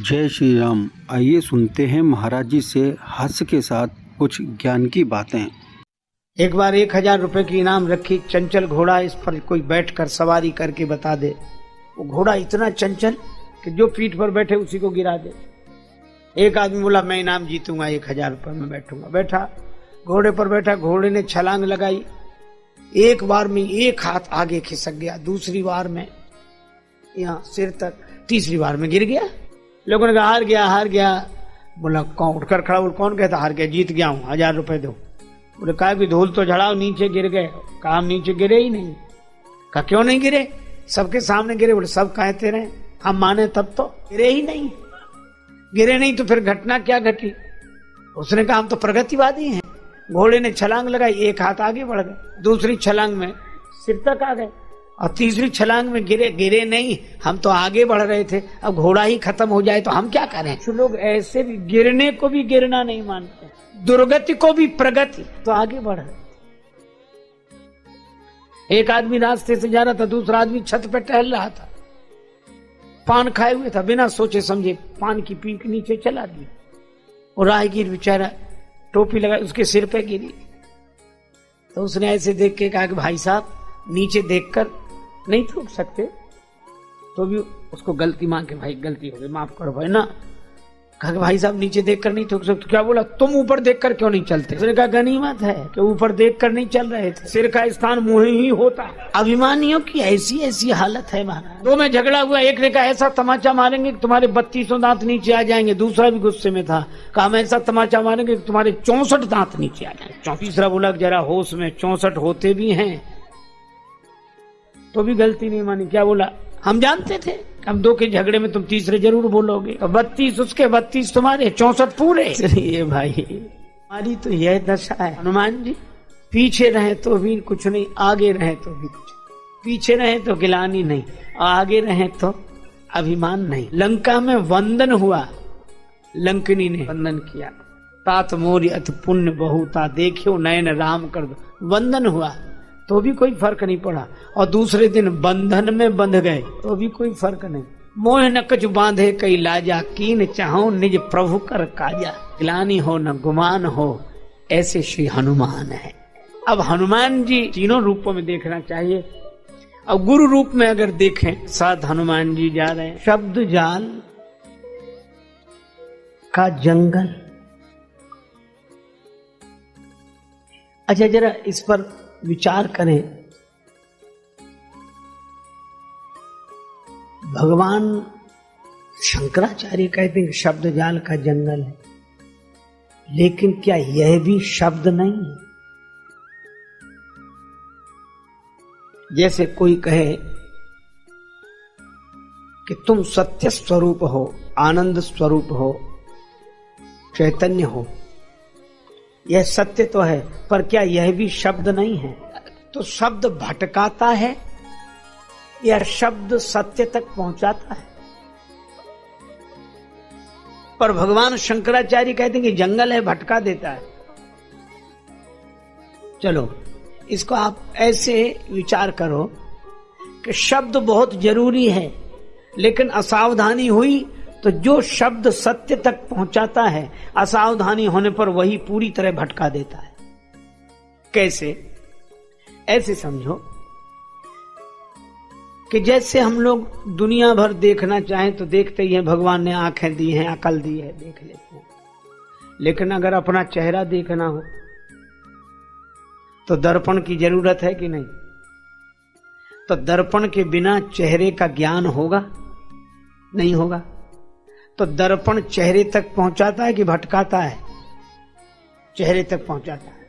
जय श्री राम। आइए सुनते हैं महाराज जी से हास्य के साथ कुछ ज्ञान की बातें। एक बार 1000 रुपए की इनाम रखी। चंचल घोड़ा, इस पर कोई बैठकर सवारी करके बता दे। वो घोड़ा इतना चंचल कि जो पीठ पर बैठे उसी को गिरा दे। एक आदमी बोला मैं इनाम जीतूंगा, 1000 रुपए में बैठूंगा। बैठा, घोड़े पर बैठा। घोड़े ने छलांग लगाई। एक बार में एक हाथ आगे खिसक गया, दूसरी बार में यहाँ सिर तक, तीसरी बार में गिर गया। लोगों ने कहा हार गया, हार गया। बोला कौन? उठकर खड़ा, बोल कौन कहता हार गया? जीत गया हूं, 1000 रुपए दो। बोले कहा कि धूल तो झड़ाओ, नीचे गिर गए। कहा हम नीचे गिरे ही नहीं। कहा क्यों नहीं गिरे? सबके सामने गिरे। बोले सब कहते रहे, हम माने तब तो गिरे ही नहीं। गिरे नहीं तो फिर घटना क्या घटी? उसने कहा हम तो प्रगतिवादी हैं। घोड़े ने छलांग लगाई, एक हाथ आगे बढ़ गए, दूसरी छलांग में सिर तक आ गए, और तीसरी छलांग में गिरे नहीं, हम तो आगे बढ़ रहे थे। अब घोड़ा ही खत्म हो जाए तो हम क्या करें? कुछ लोग ऐसे भी गिरने को भी गिरना नहीं मानते, दुर्गति को भी प्रगति, तो आगे बढ़ रहे। एक आदमी रास्ते से जा रहा था, दूसरा आदमी छत पे टहल रहा था, पान खाए हुए था, बिना सोचे समझे पान की पीक नीचे चला दी। और राहगीर बेचारा टोपी लगा, उसके सिर पे गिरी। तो उसने ऐसे देख के कहा कि भाई साहब नीचे देखकर नहीं थूक सकते? तो भी उसको गलती मान के, भाई गलती हो गई, माफ करो भाई ना। कहा कि भाई साहब नीचे देखकर नहीं थूक सकते। क्या बोला? तुम ऊपर देखकर क्यों नहीं चलते? उसने कहा गनीमत है कि ऊपर देखकर नहीं चल रहे थे, सिर का स्थान मुंह ही होता है। अभिमानियों की ऐसी ऐसी हालत है महाराज। दो में झगड़ा हुआ, एक ने कहा ऐसा तमाचा मारेंगे कि तुम्हारे 32 दांत नीचे आ जाएंगे। दूसरा भी गुस्से में था, कहा हम ऐसा तमाचा मारेंगे कि तुम्हारे 64 दांत नीचे आ जाएंगे। तीसरा बोला जरा होश में, 64 होते भी हैं तो भी गलती नहीं मानी। क्या बोला? हम जानते थे हम दो के झगड़े में तुम तीसरे जरूर बोलोगे। 32 उसके, 32 तुम्हारे, 64 पूरे। ये भाई हमारी तो यह दशा है। हनुमान जी पीछे रहे तो भी कुछ नहीं, आगे रहे तो भी कुछ। पीछे रहे तो गिलानी नहीं, आगे रहे तो अभिमान नहीं। लंका में वंदन हुआ, लंकनी ने वंदन किया। तात मोरी अति पुण्य बहुता, देखियो नयन राम कर दो। वंदन हुआ तो भी कोई फर्क नहीं पड़ा, और दूसरे दिन बंधन में बंध गए तो भी कोई फर्क नहीं। मोह न कछु बांधे कई लाजा, कीन चाहो निज प्रभु कर काजा। गिलानी हो न गुमान हो, ऐसे श्री हनुमान है। अब हनुमान जी तीनों रूपों में देखना चाहिए। अब गुरु रूप में अगर देखें, साथ हनुमान जी जा रहे हैं, शब्द जाल का जंगल। अच्छा जरा इस पर विचार करें। भगवान शंकराचार्य कहते हैं शब्द जाल का जंगल है, लेकिन क्या यह भी शब्द नहीं है? जैसे कोई कहे कि तुम सत्य स्वरूप हो, आनंद स्वरूप हो, चैतन्य हो, यह सत्य तो है, पर क्या यह भी शब्द नहीं है? तो शब्द भटकाता है या शब्द सत्य तक पहुंचाता है? पर भगवान शंकराचार्य कहते हैं कि जंगल है, भटका देता है। चलो इसको आप ऐसे विचार करो कि शब्द बहुत जरूरी है, लेकिन असावधानी हुई तो जो शब्द सत्य तक पहुंचाता है, असावधानी होने पर वही पूरी तरह भटका देता है। कैसे? ऐसे समझो कि जैसे हम लोग दुनिया भर देखना चाहें तो देखते ही हैं, भगवान ने आंखें दी हैं, अकल दी है, देख लेते हैं। लेकिन अगर अपना चेहरा देखना हो तो दर्पण की जरूरत है कि नहीं? तो दर्पण के बिना चेहरे का ज्ञान होगा? नहीं होगा। तो दर्पण चेहरे तक पहुंचाता है कि भटकाता है? चेहरे तक पहुंचाता है,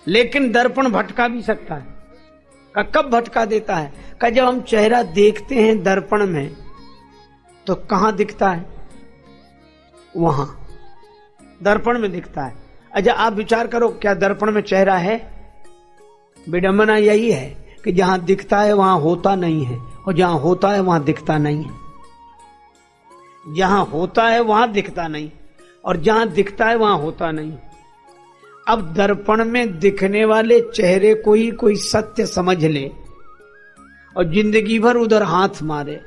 लेकिन दर्पण भटका भी सकता है। कब भटका देता है? कि जब हम चेहरा देखते हैं दर्पण में तो कहां दिखता है? वहां दर्पण में दिखता है। अच्छा आप विचार करो, क्या दर्पण में चेहरा है? विडंबना यही है कि जहां दिखता है वहां होता नहीं है, और जहां होता है वहां दिखता नहीं है। जहां होता है वहां दिखता नहीं, और जहां दिखता है वहां होता नहीं। अब दर्पण में दिखने वाले चेहरे को ही कोई सत्य समझ ले और जिंदगी भर उधर हाथ मारे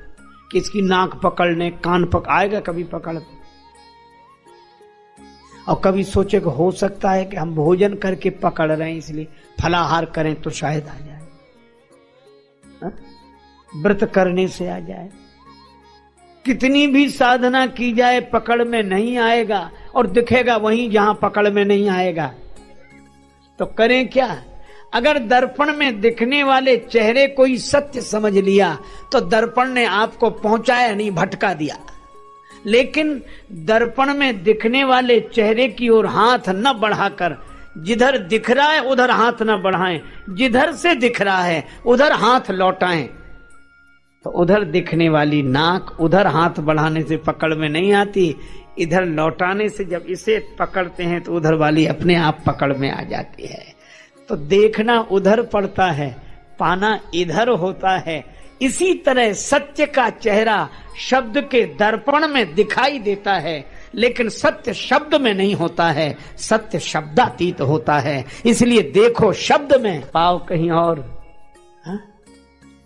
कि इसकी नाक पकड़ने, कान आएगा कभी पकड़, और कभी सोचे कि हो सकता है कि हम भोजन करके पकड़ रहे हैं इसलिए फलाहार करें तो शायद आ जाए, व्रत करने से आ जाए। कितनी भी साधना की जाए पकड़ में नहीं आएगा, और दिखेगा वहीं जहां पकड़ में नहीं आएगा। तो करें क्या? अगर दर्पण में दिखने वाले चेहरे को ही सत्य समझ लिया तो दर्पण ने आपको पहुंचाया नहीं, भटका दिया। लेकिन दर्पण में दिखने वाले चेहरे की ओर हाथ न बढ़ाकर, जिधर दिख रहा है उधर हाथ न बढ़ाएं, जिधर से दिख रहा है उधर हाथ लौटाएं। तो उधर दिखने वाली नाक उधर हाथ बढ़ाने से पकड़ में नहीं आती, इधर लौटाने से जब इसे पकड़ते हैं तो उधर वाली अपने आप पकड़ में आ जाती है। तो देखना उधर पड़ता है, पाना इधर होता है। इसी तरह सत्य का चेहरा शब्द के दर्पण में दिखाई देता है, लेकिन सत्य शब्द में नहीं होता है, सत्य शब्दातीत होता है। इसलिए देखो शब्द में, पाओ कहीं और।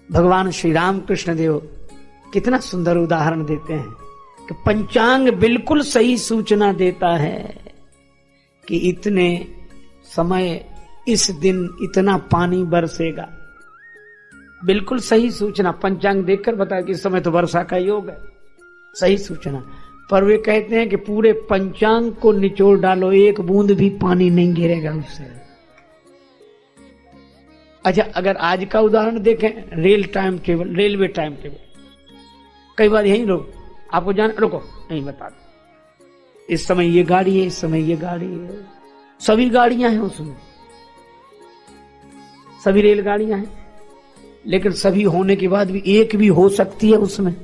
भगवान श्री राम कृष्ण देव कितना सुंदर उदाहरण देते हैं कि पंचांग बिल्कुल सही सूचना देता है कि इतने समय इस दिन इतना पानी बरसेगा। बिल्कुल सही सूचना पंचांग देखकर बताया कि इस समय तो वर्षा का योग है, सही सूचना। पर वे कहते हैं कि पूरे पंचांग को निचोड़ डालो, एक बूंद भी पानी नहीं गिरेगा उससे। अच्छा, अगर आज का उदाहरण देखें, रेलवे टाइम टेबल, कई बार यही लोग आपको रुको नहीं बता दो, इस समय ये गाड़ी है, इस समय ये गाड़ी है, सभी गाड़ियां हैं उसमें, सभी रेलगाड़ियां हैं, लेकिन सभी होने के बाद भी एक भी हो सकती है उसमें,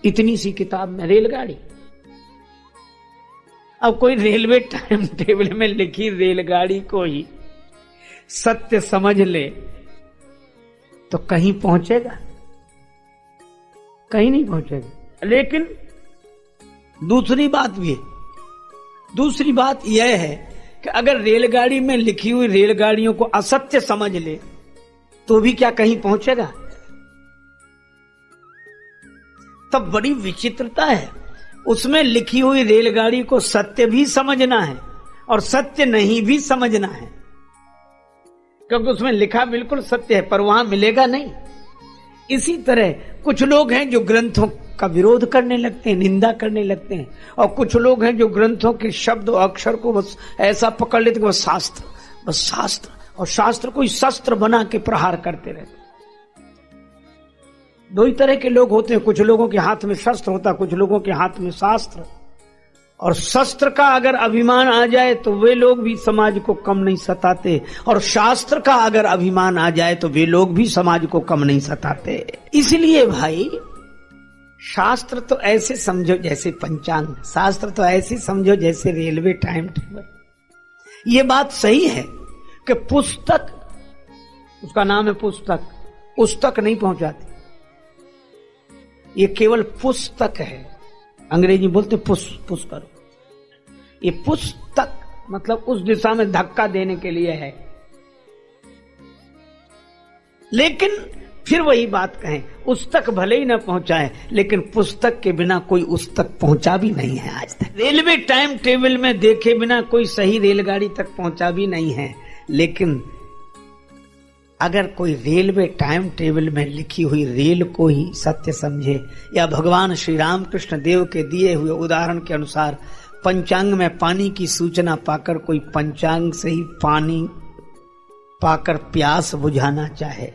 इतनी सी किताब में रेलगाड़ी। अब कोई रेलवे टाइम टेबल में लिखी रेलगाड़ी को ही सत्य समझ ले तो कहीं पहुंचेगा? कहीं नहीं पहुंचेगा। लेकिन दूसरी बात भी है, दूसरी बात यह है कि अगर रेलगाड़ी में लिखी हुई रेलगाड़ियों को असत्य समझ ले तो भी क्या कहीं पहुंचेगा? तब बड़ी विचित्रता है। उसमें लिखी हुई रेलगाड़ी को सत्य भी समझना है और सत्य नहीं भी समझना है, क्योंकि उसमें लिखा बिल्कुल सत्य है पर वहां मिलेगा नहीं। इसी तरह कुछ लोग हैं जो ग्रंथों का विरोध करने लगते हैं, निंदा करने लगते हैं, और कुछ लोग हैं जो ग्रंथों के शब्द और अक्षर को बस ऐसा पकड़ लेते कि बस शास्त्र, और शास्त्र को ही शस्त्र बना के प्रहार करते रहते। दो ही तरह के लोग होते हैं, कुछ लोगों के हाथ में शस्त्र होता है, कुछ लोगों के हाथ में शास्त्र। और शस्त्र का अगर अभिमान आ जाए तो वे लोग भी समाज को कम नहीं सताते, और शास्त्र का अगर अभिमान आ जाए तो वे लोग भी समाज को कम नहीं सताते। इसलिए भाई, शास्त्र तो ऐसे समझो जैसे पंचांग, शास्त्र तो ऐसे समझो जैसे रेलवे टाइम टेबल। ये बात सही है कि पुस्तक, उसका नाम है पुस्तक, उस तक नहीं पहुंचाती, ये केवल पुस्तक है। अंग्रेजी बोलते पुश करो, ये पुस्तक मतलब उस दिशा में धक्का देने के लिए है। लेकिन फिर वही बात कहें, उस तक भले ही ना पहुंचाए, लेकिन पुस्तक के बिना कोई उस तक पहुंचा भी नहीं है आज तक। रेलवे टाइम टेबल में देखे बिना कोई सही रेलगाड़ी तक पहुंचा भी नहीं है। लेकिन अगर कोई रेलवे टाइम टेबल में लिखी हुई रेल को ही सत्य समझे, या भगवान श्री राम कृष्ण देव के दिए हुए उदाहरण के अनुसार पंचांग में पानी की सूचना पाकर कोई पंचांग से ही पानी पाकर प्यास बुझाना चाहे,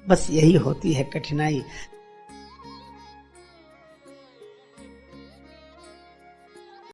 बस यही होती है कठिनाई।